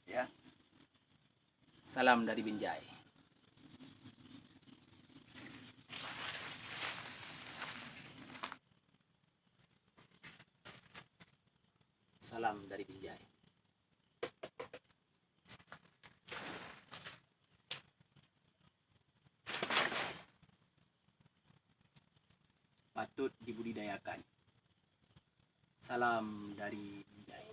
Ya, salam dari Binjai. Salam dari Binjai. Patut dibudidayakan. Salam dari Binjai.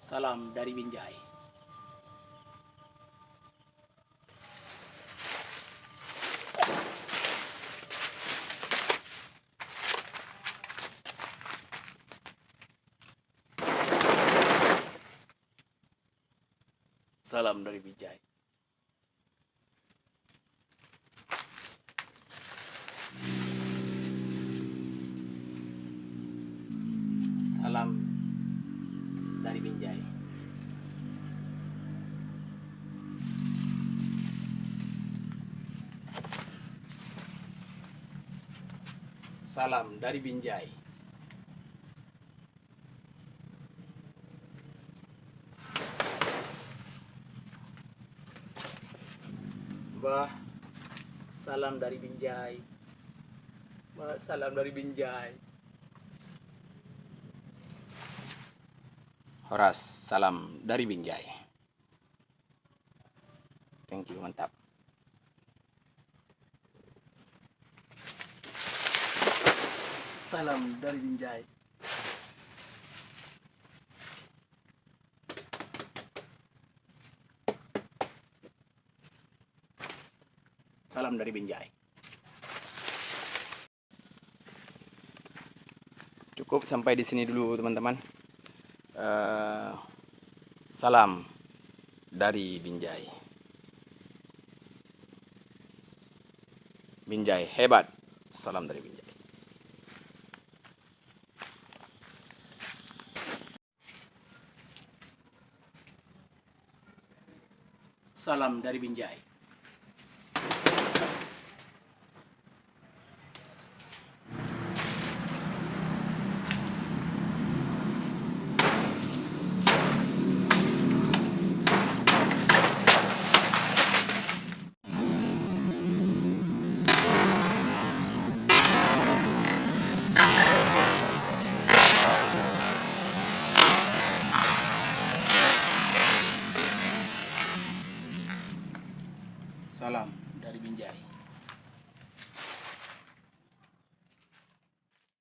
Salam dari Binjai. Salam dari Binjai. Salam dari Binjai. Salam dari Binjai. Bah, salam dari Binjai. Bah, salam dari Binjai. Horas, salam dari Binjai. Thank you, mantap. Salam dari Binjai. Salam dari Binjai. Cukup sampai di sini dulu, teman-teman. Salam dari Binjai. Binjai hebat. Salam dari Binjai. Salam dari Binjai. Salam dari Binjai.